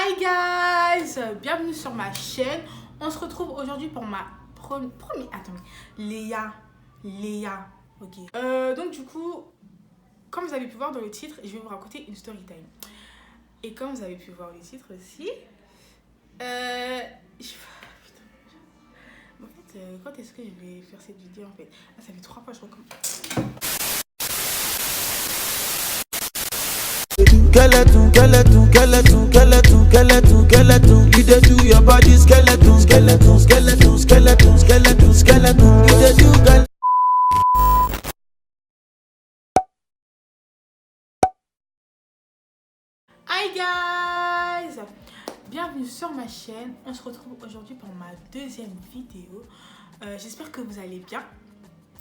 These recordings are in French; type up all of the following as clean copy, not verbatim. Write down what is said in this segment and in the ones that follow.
Hi guys, bienvenue sur ma chaîne. On se retrouve aujourd'hui pour ma première... Attends, Léa, ok. Donc du coup, comme vous avez pu voir dans le titre, je vais vous raconter une story time. Et comme vous avez pu voir le titre aussi, en fait, quand est-ce que je vais faire cette vidéo en fait? Ah, ça fait 3 fois que je recommence. Skeleton, skeleton, skeleton, skeleton, skeleton, skeleton. You dey do your body skeleton, skeleton, skeleton, skeleton, skeleton, skeleton. You dey do skeleton. Hi guys, bienvenue sur ma chaîne. On se retrouve aujourd'hui pour ma deuxième vidéo. J'espère que vous allez bien.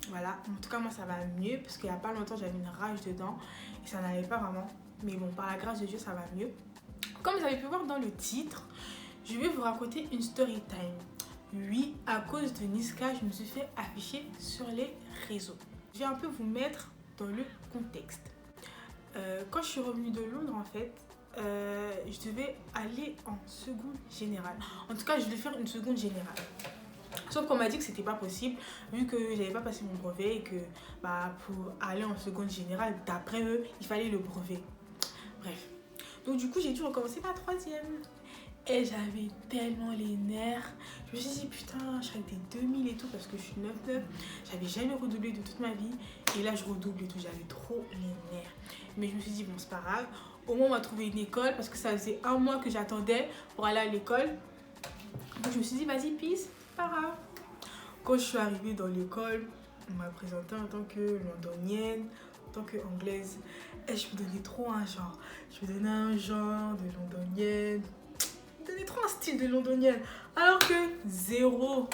Voilà, en tout cas moi ça va mieux parce qu'il n'y a pas longtemps j'avais une rage dedans et ça n'allait pas vraiment. Mais bon, par la grâce de Dieu ça va mieux. Comme vous avez pu voir dans le titre, je vais vous raconter une story time. Oui, à cause de Niska, je me suis fait afficher sur les réseaux. Je vais un peu vous mettre dans le contexte. Quand je suis revenue de Londres en fait, je devais aller en seconde générale. En tout cas, je devais faire une seconde générale. Sauf qu'on m'a dit que c'était pas possible vu que j'avais pas passé mon brevet et que pour aller en seconde générale, d'après eux, il fallait le brevet. Bref. Donc du coup, j'ai dû recommencer ma troisième. Et j'avais tellement les nerfs. Je me suis dit putain, je serais des 2000 et tout parce que je suis 9-9. J'avais jamais redoublé de toute ma vie. Et là, je redouble et tout. J'avais trop les nerfs. Mais je me suis dit bon, c'est pas grave. Au moins, on m'a trouvé une école parce que ça faisait 1 mois que j'attendais pour aller à l'école. Donc je me suis dit vas-y, peace, pas grave. Quand je suis arrivée dans l'école, on m'a présentée en tant que londonienne, en tant qu'anglaise. Et je me donnais trop un genre. Je me donnais un genre de londonienne. Je me donnais trop un style de londonienne. Alors que zéro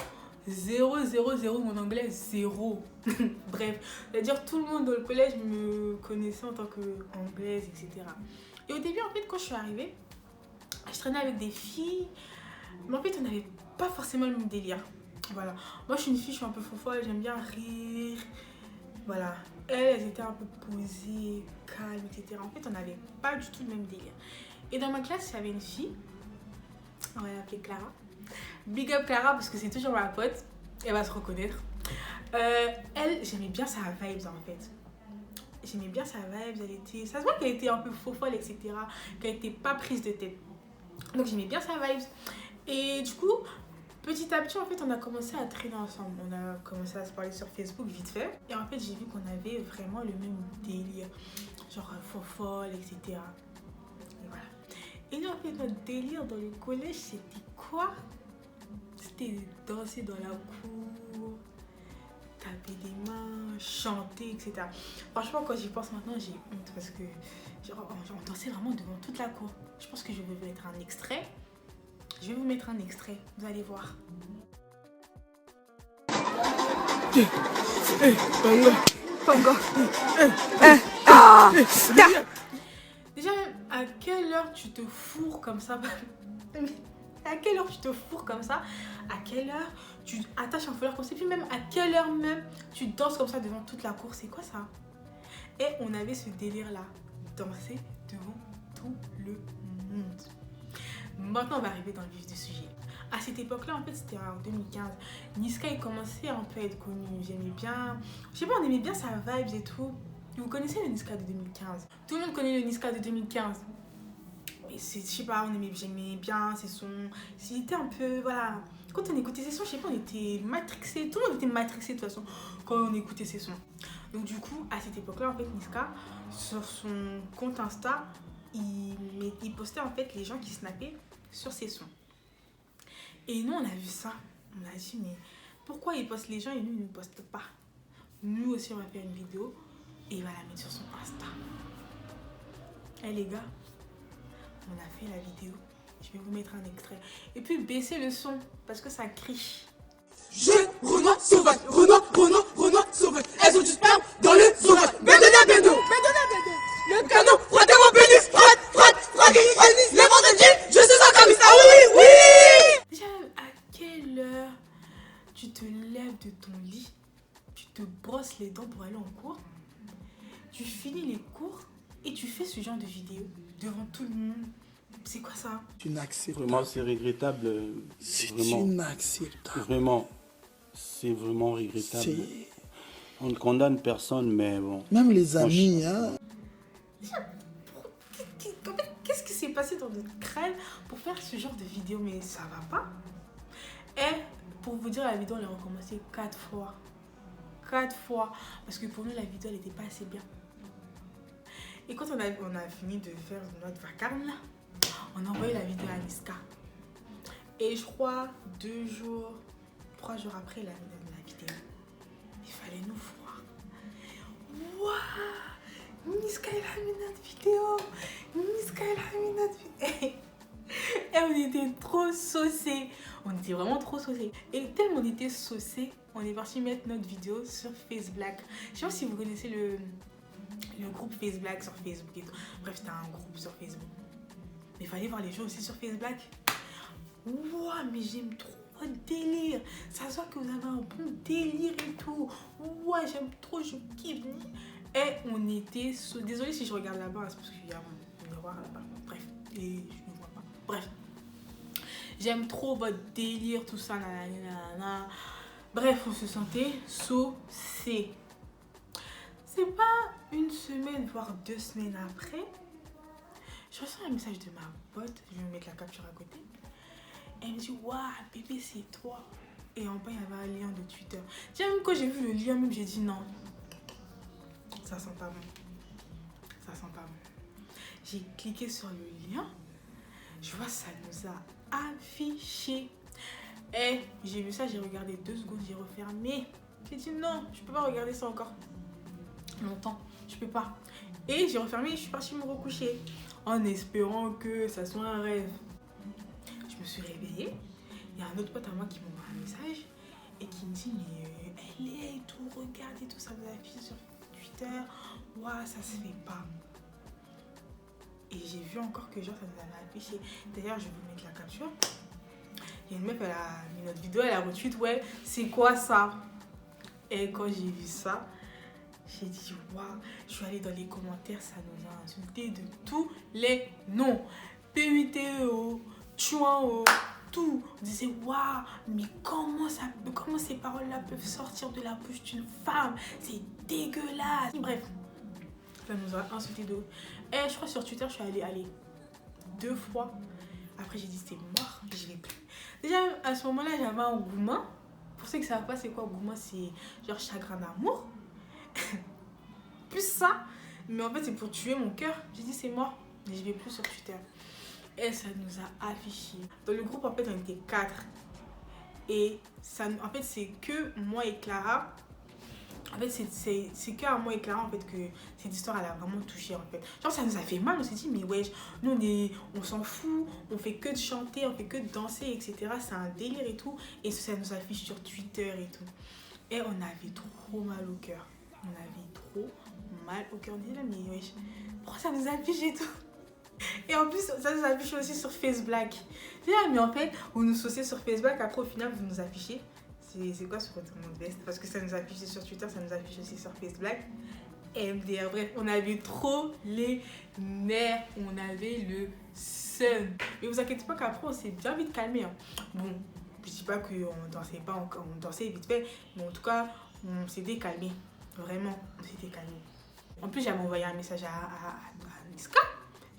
mon anglais, zéro. Bref, c'est-à-dire tout le monde dans le collège me connaissait en tant qu'anglaise, etc. Et au début, en fait, quand je suis arrivée, je traînais avec des filles. Mais en fait, on n'avait pas forcément le même délire. Voilà. Moi, je suis une fille, je suis un peu fofolle, j'aime bien rire. Voilà. Elles étaient un peu posées, calmes, etc. En fait, on n'avait pas du tout le même délire. Et dans ma classe, il y avait une fille. On va l'appeler Clara. Big up Clara parce que c'est toujours ma pote. Elle va se reconnaître. Elle, j'aimais bien sa vibes en fait. J'aimais bien sa vibes. Elle était... Ça se voit qu'elle était un peu fofolle, etc. Qu'elle n'était pas prise de tête. Donc j'aimais bien sa vibes. Et du coup, petit à petit, en fait, on a commencé à traîner ensemble. On a commencé à se parler sur Facebook vite fait. Et en fait, j'ai vu qu'on avait vraiment le même délire. Genre fofolle, etc. Et voilà. Et nous, en fait, notre délire dans le collège, c'était quoi? C'était danser dans la cour, taper des mains, chanter, etc. Franchement, quand j'y pense maintenant, j'ai honte parce que genre, on dansait vraiment devant toute la cour. Je pense que je vais vous mettre un extrait. Je vais vous mettre un extrait, vous allez voir. Déjà, à quelle heure tu te fourres comme ça? À quelle heure tu te fourres comme ça? À quelle heure tu attaches un foulard comme ça? Et puis même à quelle heure même tu danses comme ça devant toute la cour? C'est quoi ça? Et on avait ce délire là, danser devant tout le monde. Maintenant on va arriver dans le vif du sujet. À cette époque là, en fait c'était en 2015. Niska il commençait un peu à être connu. J'aimais bien, je sais pas, on aimait bien sa vibes et tout. Vous connaissez le Niska de 2015? Tout le monde connaît le Niska de 2015. Je sais pas, j'aimais bien ses sons. C'était un peu, voilà. Quand on écoutait ses sons, je sais pas, on était matrixés. Tout le monde était matrixé de toute façon quand on écoutait ses sons. Donc du coup, à cette époque-là, en fait, Niska, sur son compte Insta, il postait en fait les gens qui snappaient sur ses sons. Et nous, on a vu ça. On a dit, mais pourquoi il poste les gens et nous, il ne poste pas? Nous aussi, on va faire une vidéo et il va la mettre sur son Insta. Eh les gars, on a fait la vidéo. Je vais vous mettre un extrait. Et puis baissez le son parce que ça crie. Je Renoir sauvage, Renoir sauvage. Elles ont du sperme dans le sauvage. Bédo. Le canon, frottez mon pénis, frotte, les vendredis, je suis un camis. Ah oui. Déjà, à quelle heure tu te lèves de ton lit, tu te brosses les dents pour aller en cours, tu finis les cours et tu fais ce genre de vidéo devant tout le monde, C'est quoi ça? C'est inacceptable. Vraiment, c'est regrettable. C'est Vraiment, inacceptable. vraiment, c'est vraiment regrettable. C'est- On ne condamne personne, mais bon. Même les amis, hein. Qu'est-ce qui s'est passé dans notre crâne pour faire ce genre de vidéo? Mais ça va pas. Et pour vous dire, la vidéo, on l'a recommencé 4 fois. 4 fois. Parce que pour nous, la vidéo, elle n'était pas assez bien. Et quand on a fini de faire notre vacarme, là, on a envoyé la vidéo à Niska. Et je crois 2 jours, 3 jours après la vidéo, il fallait nous voir. Waouh! Niska, elle a mis notre vidéo! Niska, elle a mis notre vidéo! Et on était trop saucés. On était vraiment trop saucés. Et tellement on était saucés, on est parti mettre notre vidéo sur Face Black. Je sais pas si vous connaissez le groupe Face Black sur Facebook et tout. Bref, c'était un groupe sur Facebook. Mais il fallait voir les gens aussi sur Face Black. Ouah, mais j'aime trop votre délire. Ça se voit que vous avez un bon délire et tout. Ouah, j'aime trop, je kiffe. Et on était... Désolée si je regarde là-bas, c'est parce qu'il y a un miroir là-bas. Bref, et je ne vois pas. Bref. J'aime trop votre délire, tout ça. Nanana. Bref, on se sentait saucés. C'est pas une semaine, voire 2 semaines après, je reçois un message de ma pote. Je vais mettre la capture à côté. Elle me dit, waouh, bébé, c'est toi. Et en bas, il y avait un lien de Twitter. Déjà, même quand j'ai vu le lien, même j'ai dit non. Ça sent pas bon. Ça sent pas bon. J'ai cliqué sur le lien. Je vois, ça nous a affiché. Et j'ai vu ça, j'ai regardé 2 secondes, j'ai refermé. J'ai dit non, je peux pas regarder ça encore longtemps. Je peux pas. Et j'ai refermé et je suis partie me recoucher. En espérant que ça soit un rêve. Je me suis réveillée. Il y a un autre pote à moi qui m'envoie un message et qui me dit mais elle est et tout, regarde et tout, ça vous affiche sur Twitter. Ouah, ça se fait pas. Et j'ai vu encore que genre ça nous avait affiché. D'ailleurs, je vais vous mettre la capture. Il y a une meuf, elle a mis notre vidéo, elle a retweet, ouais, c'est quoi ça? Et quand j'ai vu ça, j'ai dit waouh, je suis allée dans les commentaires, ça nous a insulté de tous les noms. PUTEO, Chouan, tout. On disait waouh, mais comment ces paroles-là peuvent sortir de la bouche d'une femme? C'est dégueulasse. Bref, ça nous a insulté de ouf. Et je crois sur Twitter, je suis allée 2 fois. Après, j'ai dit c'est mort, je l'ai plus. Déjà, à ce moment-là, j'avais un engouement. Pour ceux qui ne savent pas c'est quoi engouement, c'est genre chagrin d'amour. Plus ça, mais en fait c'est pour tuer mon cœur. J'ai dit c'est mort, mais je vais plus sur Twitter. Et ça nous a affiché. Dans le groupe en fait on était 4. Et ça, en fait c'est que moi et Clara. En fait c'est que à moi et Clara en fait que cette histoire elle a vraiment touché en fait. Genre ça nous a fait mal, on s'est dit mais wesh, nous on s'en fout, on fait que de chanter, on fait que de danser etc. C'est un délire et tout. Et ça nous affiche sur Twitter et tout. Et on avait trop mal au cœur. On avait trop mal au cœur. On disait mais wesh, pourquoi ça nous affiche et tout? Et en plus ça nous affiche aussi sur Face Black. Je dis mais en fait vous nous saucez sur Face Black, après au final vous nous affichez. C'est quoi ce retournement de veste? Parce que ça nous affiche sur Twitter, ça nous affiche aussi sur Face Black. MDR, bref, on avait trop les nerfs, on avait le seum. Mais vous inquiétez pas qu'après on s'est bien vite calmé. Hein. Bon, je dis pas qu'on dansait pas, on dansait vite fait, mais en tout cas on s'était calmé. Vraiment, on s'était calmé. En plus j'avais envoyé un message à Niska.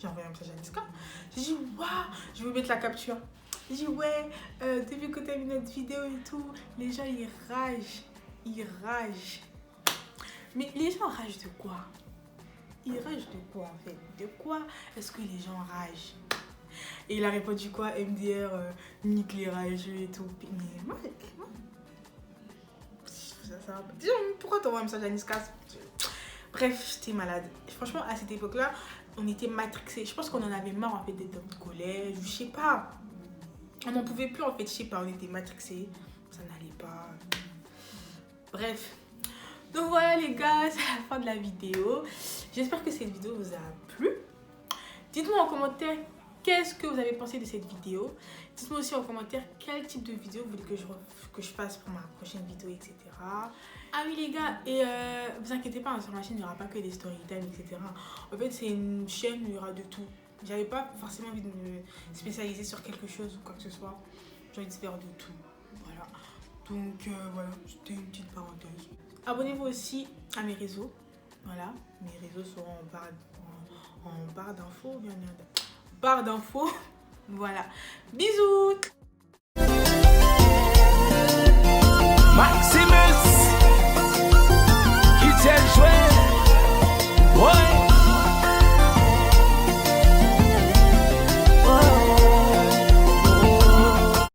J'ai envoyé un message à Niska. J'ai dit waouh, je vais vous mettre la capture. J'ai dit ouais, depuis que tu as vu notre vidéo et tout, les gens ils ragent. Ils ragent. Mais les gens ragent de quoi? Ils ragent de quoi en fait? De quoi est-ce que les gens ragent? Et il a répondu quoi? MDR, nique les rageux et tout. Mais moi ça va pas. Dis-moi, pourquoi t'envoies un message à Niska? Bref, j'étais malade. Franchement, à cette époque-là, on était matrixés. Je pense qu'on en avait marre en fait d'être dans le collège. Je sais pas. On n'en pouvait plus en fait, je sais pas, on était matrixés. Ça n'allait pas. Bref. Donc voilà les gars, c'est la fin de la vidéo. J'espère que cette vidéo vous a plu. Dites-moi en commentaire qu'est-ce que vous avez pensé de cette vidéo. Dites-moi aussi en commentaire quel type de vidéo vous voulez que je fasse pour ma prochaine vidéo, etc. Ah oui les gars, et vous inquiétez pas, hein, sur ma chaîne il n'y aura pas que des story time, etc. En fait c'est une chaîne où il y aura de tout. J'avais pas forcément envie de me spécialiser sur quelque chose ou quoi que ce soit. J'ai envie de faire de tout. Voilà. Donc voilà, c'était une petite parenthèse. Abonnez-vous aussi à mes réseaux. Voilà, mes réseaux seront en barre d'infos. Barre d'infos. Voilà. Bisous.